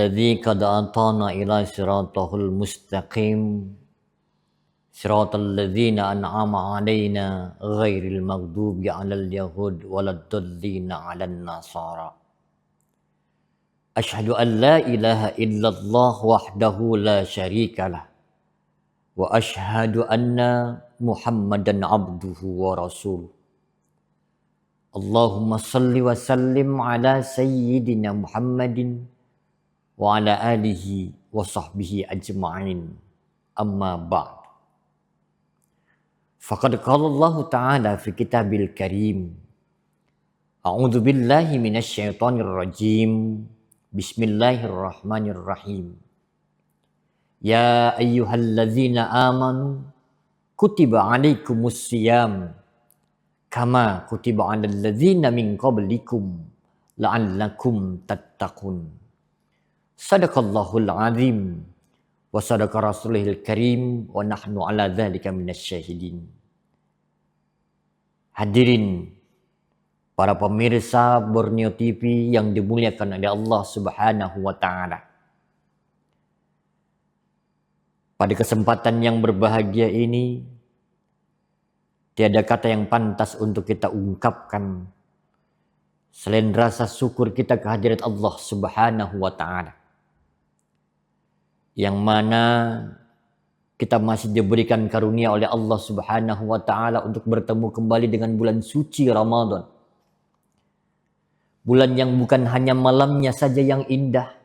الذي قد أعطانا إلى صراطه المستقيم صراط الذين أنعم علينا غير المغضوب على اليهود ولا الضالين على النصارى أشهد أن لا إله إلا الله وحده لا شريك له وأشهد أن محمدا عبده ورسوله اللهم صل وسلم على سيدنا محمد وعلى آله وصحبه أجمعين أما بعد فقد قال الله تعالى في كتاب الكريم أعوذ بالله من الشيطان الرجيم بسم الله الرحمن الرحيم يا أيها الذين آمنوا كتب عليكم الصيام كما كتب على الذين من قبلكم لعلكم تتقون صدق الله العظيم وصدق رسوله الكريم ونحن على ذلك من الsyahidin. Hadirin para pemirsa Borneo TV yang dimuliakan oleh Allah Subhanahu wa taala. Pada kesempatan yang berbahagia ini, tiada kata yang pantas untuk kita ungkapkan selain rasa syukur kita kehadirat Allah Subhanahu wa taala. Yang mana kita masih diberikan karunia oleh Allah Subhanahu wa taala untuk bertemu kembali dengan bulan suci Ramadan. Bulan yang bukan hanya malamnya saja yang indah,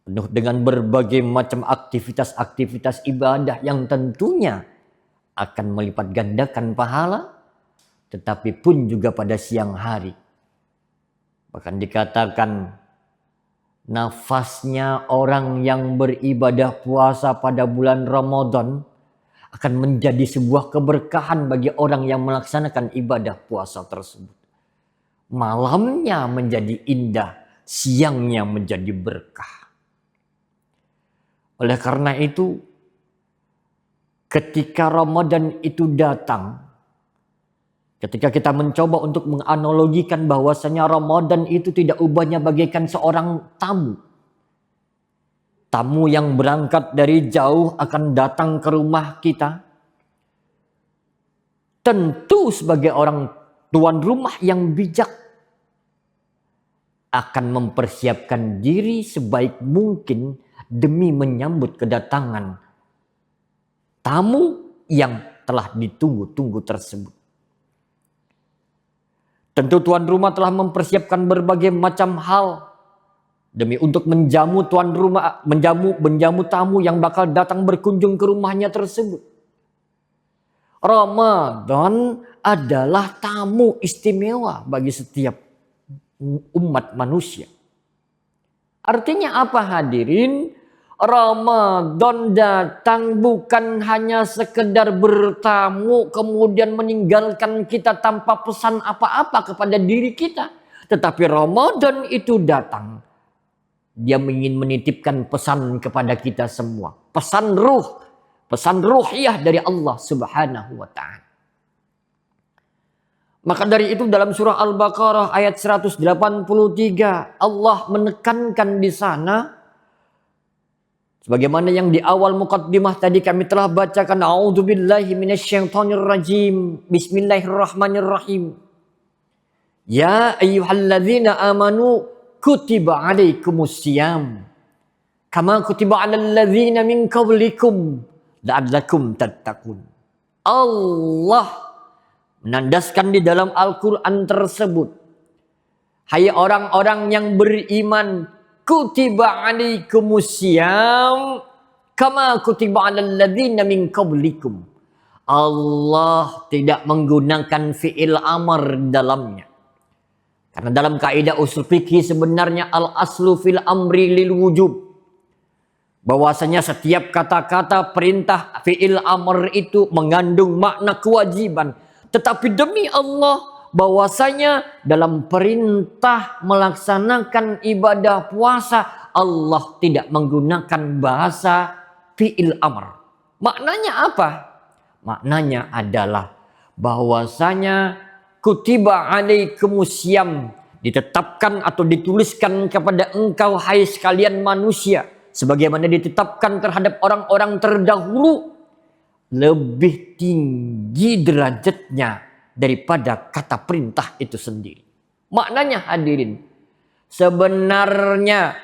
penuh dengan berbagai macam aktivitas-aktivitas ibadah yang tentunya akan melipat gandakan pahala, tetapi pun juga pada siang hari. Bahkan dikatakan nafasnya orang yang beribadah puasa pada bulan Ramadan akan menjadi sebuah keberkahan bagi orang yang melaksanakan ibadah puasa tersebut. Malamnya menjadi indah, siangnya menjadi berkah. Oleh karena itu, ketika Ramadan itu datang, ketika kita mencoba untuk menganalogikan bahwasanya Ramadan itu tidak ubahnya bagaikan seorang tamu. Tamu yang berangkat dari jauh akan datang ke rumah kita. Tentu sebagai orang tuan rumah yang bijak akan mempersiapkan diri sebaik mungkin demi menyambut kedatangan tamu yang telah ditunggu-tunggu tersebut. Tentu tuan rumah telah mempersiapkan berbagai macam hal demi untuk menjamu tuan rumah, menjamu tamu yang bakal datang berkunjung ke rumahnya tersebut. Ramadan adalah tamu istimewa bagi setiap umat manusia. Artinya apa hadirin? Ramadan datang bukan hanya sekedar bertamu kemudian meninggalkan kita tanpa pesan apa-apa kepada diri kita. Tetapi Ramadan itu datang, dia ingin menitipkan pesan kepada kita semua. Pesan ruhiyah dari Allah Subhanahu wa taala. Maka dari itu dalam surah Al-Baqarah ayat 183 Allah menekankan di sana, sebagaimana yang di awal muqaddimah tadi kami telah bacakan, a'udzubillahi minasyaitonirrajim, bismillahirrahmanirrahim. Ya ayyuhalladzina amanu kutiba alaikumusiyam kama kutiba alal ladzina min qablikum la'allakum tattaqun. Allah menandaskan di dalam Al-Quran tersebut, hai orang-orang yang beriman, kutiba alaikumusiyam kama kutiba alal ladzina min qablikum. Allah tidak menggunakan fi'il amar dalamnya. Karena dalam kaidah usul fikih sebenarnya al-aslu fil amri lil wujub. Bahwasanya setiap kata-kata perintah fi'il amr itu mengandung makna kewajiban. Tetapi demi Allah bahwasanya dalam perintah melaksanakan ibadah puasa Allah tidak menggunakan bahasa fi'il amr. Maknanya apa? Maknanya adalah bahwasanya kutiba alaikumusiyam, ditetapkan atau dituliskan kepada engkau hai sekalian manusia, sebagaimana ditetapkan terhadap orang-orang terdahulu, lebih tinggi derajatnya daripada kata perintah itu sendiri. Maknanya hadirin, sebenarnya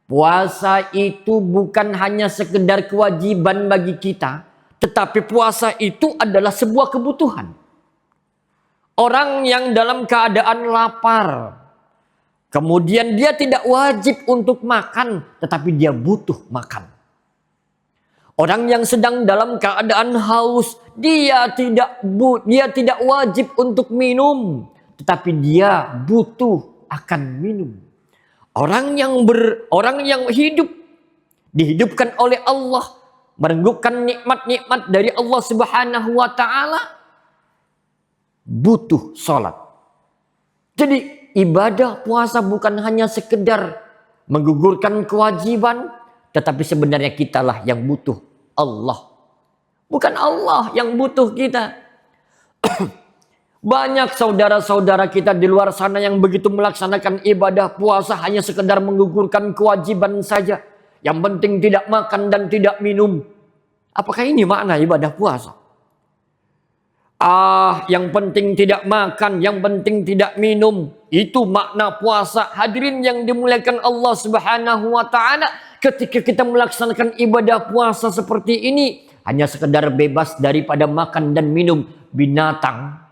puasa itu bukan hanya sekedar kewajiban bagi kita, tetapi puasa itu adalah sebuah kebutuhan. Orang yang dalam keadaan lapar, kemudian dia tidak wajib untuk makan, tetapi dia butuh makan. Orang yang sedang dalam keadaan haus, dia tidak wajib untuk minum, tetapi dia butuh akan minum. Orang yang hidup, dihidupkan oleh Allah, merengkuhkan nikmat-nikmat dari Allah Subhanahu wa taala, butuh salat. Jadi ibadah puasa bukan hanya sekedar menggugurkan kewajiban, tetapi sebenarnya kitalah yang butuh Allah. Bukan Allah yang butuh kita. Banyak saudara-saudara kita di luar sana yang begitu melaksanakan ibadah puasa hanya sekedar menggugurkan kewajiban saja. Yang penting tidak makan dan tidak minum. Apakah ini makna ibadah puasa? Yang penting tidak makan, yang penting tidak minum. Itu makna puasa. Hadirin yang dimuliakan Allah Subhanahu wa taala, ketika kita melaksanakan ibadah puasa seperti ini, hanya sekedar bebas daripada makan dan minum binatang,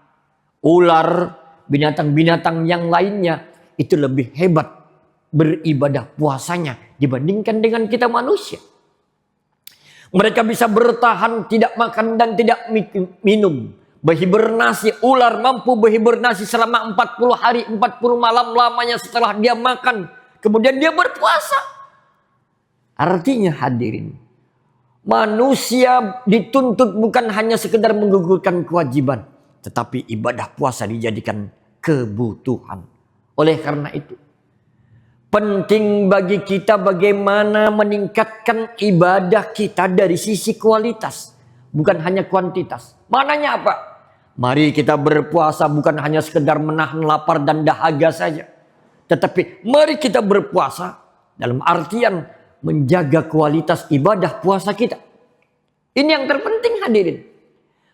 ular, binatang-binatang yang lainnya, itu lebih hebat beribadah puasanya dibandingkan dengan kita manusia. Mereka bisa bertahan tidak makan dan tidak minum. Berhibernasi, ular mampu berhibernasi selama 40 hari, 40 malam lamanya setelah dia makan. Kemudian dia berpuasa. Artinya hadirin, manusia dituntut bukan hanya sekedar menggugurkan kewajiban, tetapi ibadah puasa dijadikan kebutuhan. Oleh karena itu, penting bagi kita bagaimana meningkatkan ibadah kita dari sisi kualitas, bukan hanya kuantitas. Maknanya apa? Mari kita berpuasa bukan hanya sekedar menahan lapar dan dahaga saja, tetapi mari kita berpuasa dalam artian menjaga kualitas ibadah puasa kita. Ini yang terpenting hadirin.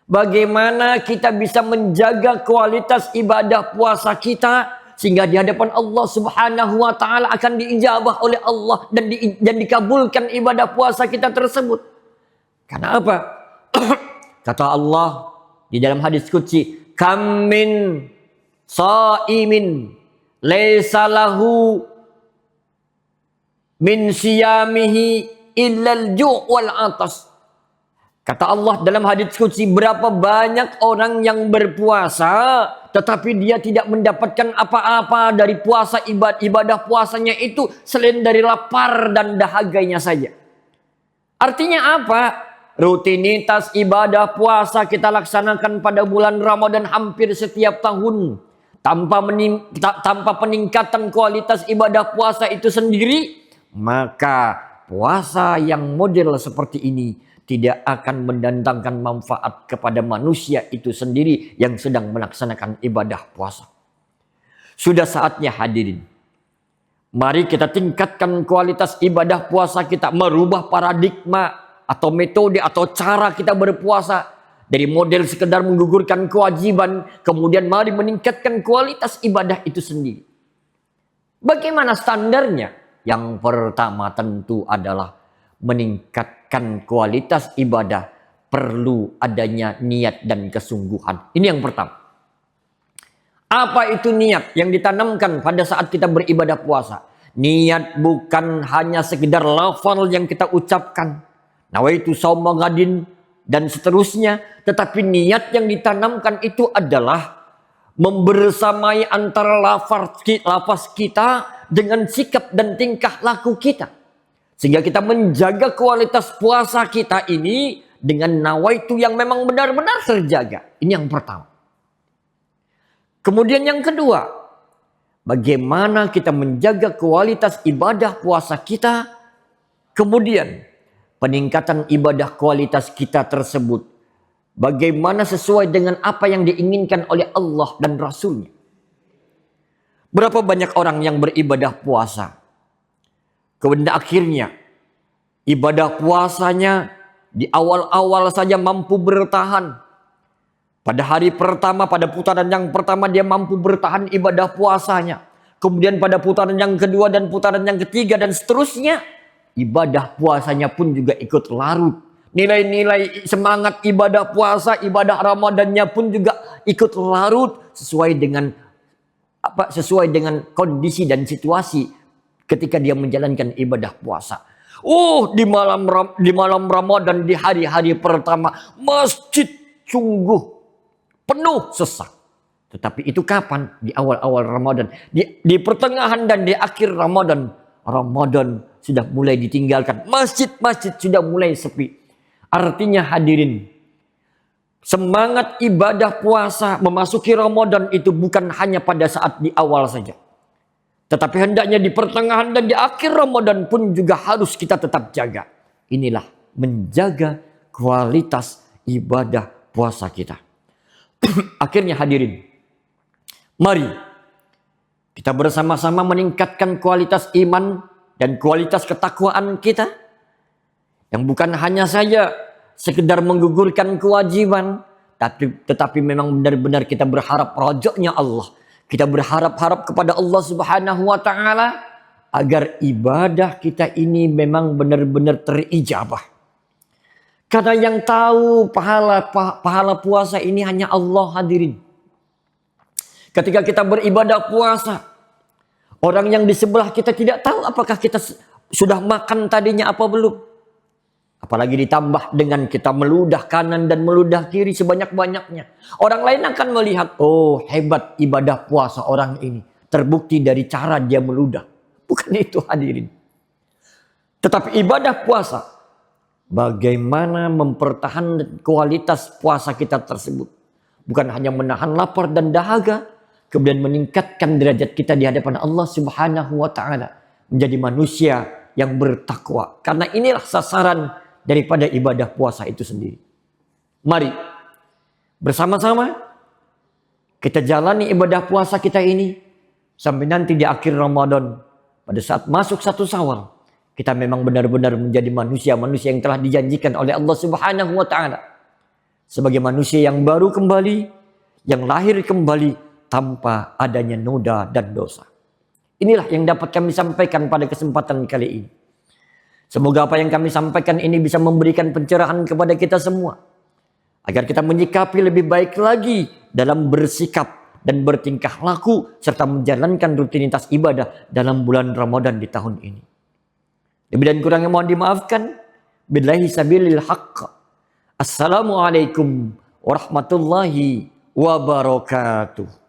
Bagaimana kita bisa menjaga kualitas ibadah puasa kita sehingga di hadapan Allah Subhanahu wa taala akan diijabah oleh Allah dan dikabulkan ibadah puasa kita tersebut. Karena apa? Kata Allah di dalam hadis qudsi, "Kam min shaimin laisa lahu min siyamihi illal ju' wal atas." Kata Allah dalam hadis qudsi, berapa banyak orang yang berpuasa tetapi dia tidak mendapatkan apa-apa dari puasa, ibadah puasanya itu selain dari lapar dan dahaganya saja. Artinya apa? Rutinitas ibadah puasa kita laksanakan pada bulan Ramadan hampir setiap tahun. Tanpa peningkatan kualitas ibadah puasa itu sendiri, maka puasa yang model seperti ini tidak akan mendatangkan manfaat kepada manusia itu sendiri yang sedang melaksanakan ibadah puasa. Sudah saatnya hadirin, mari kita tingkatkan kualitas ibadah puasa kita, merubah paradigma atau metode atau cara kita berpuasa dari model sekedar menggugurkan kewajiban, kemudian mari meningkatkan kualitas ibadah itu sendiri. Bagaimana standarnya? Yang pertama tentu adalah meningkatkan kualitas ibadah perlu adanya niat dan kesungguhan. Ini yang pertama. Apa itu niat yang ditanamkan pada saat kita beribadah puasa? Niat bukan hanya sekedar lafal yang kita ucapkan, nawaitu shauma ghadin dan seterusnya, tetapi niat yang ditanamkan itu adalah membersamai antara lafaz kita dengan sikap dan tingkah laku kita. Sehingga kita menjaga kualitas puasa kita ini dengan nawaitu yang memang benar-benar terjaga. Ini yang pertama. Kemudian yang kedua, bagaimana kita menjaga kualitas ibadah puasa kita. Kemudian peningkatan ibadah kualitas kita tersebut bagaimana sesuai dengan apa yang diinginkan oleh Allah dan Rasulnya. Berapa banyak orang yang beribadah puasa, kemudian akhirnya ibadah puasanya di awal-awal saja mampu bertahan. Pada hari pertama, pada putaran yang pertama dia mampu bertahan ibadah puasanya. Kemudian pada putaran yang kedua dan putaran yang ketiga dan seterusnya, ibadah puasanya pun juga ikut larut. Nilai-nilai semangat ibadah puasa, ibadah Ramadannya pun juga ikut larut sesuai dengan sesuai dengan kondisi dan situasi ketika dia menjalankan ibadah puasa. Di malam Ramadan, di hari-hari pertama, masjid sungguh penuh sesak. Tetapi itu kapan? Di awal-awal Ramadan. Di pertengahan dan di akhir Ramadan. Ramadan sudah mulai ditinggalkan. Masjid-masjid sudah mulai sepi. Artinya hadirin, semangat ibadah puasa memasuki Ramadan itu bukan hanya pada saat di awal saja. Tetapi hendaknya di pertengahan dan di akhir Ramadan pun juga harus kita tetap jaga. Inilah menjaga kualitas ibadah puasa kita. Akhirnya hadirin, mari kita bersama-sama meningkatkan kualitas iman dan kualitas ketakwaan kita. Yang bukan hanya saja sekedar menggugurkan kewajiban, tetapi memang benar-benar kita berharap rajanya Allah. Kita berharap-harap kepada Allah Subhanahu wa taala agar ibadah kita ini memang benar-benar terijabah. Karena yang tahu pahala puasa ini hanya Allah, hadirin. Ketika kita beribadah puasa, orang yang di sebelah kita tidak tahu apakah kita sudah makan tadinya apa belum. Apalagi ditambah dengan kita meludah kanan dan meludah kiri sebanyak-banyaknya. Orang lain akan melihat, oh hebat ibadah puasa orang ini. Terbukti dari cara dia meludah. Bukan itu hadirin. Tetapi ibadah puasa, bagaimana mempertahankan kualitas puasa kita tersebut. Bukan hanya menahan lapar dan dahaga, kemudian meningkatkan derajat kita di hadapan Allah Subhanahu wa taala, menjadi manusia yang bertakwa. Karena inilah sasaran daripada ibadah puasa itu sendiri. Mari bersama-sama kita jalani ibadah puasa kita ini sampai nanti di akhir Ramadan, pada saat masuk 1 Syawal, kita memang benar-benar menjadi manusia-manusia yang telah dijanjikan oleh Allah Subhanahu wa taala sebagai manusia yang baru kembali, yang lahir kembali tanpa adanya noda dan dosa. Inilah yang dapat kami sampaikan pada kesempatan kali ini. Semoga apa yang kami sampaikan ini bisa memberikan pencerahan kepada kita semua, agar kita menyikapi lebih baik lagi dalam bersikap dan bertingkah laku serta menjalankan rutinitas ibadah dalam bulan Ramadan di tahun ini. Lebih dan kurangnya mohon dimaafkan. Billahi sabilil haqq. Assalamualaikum warahmatullahi wabarakatuh.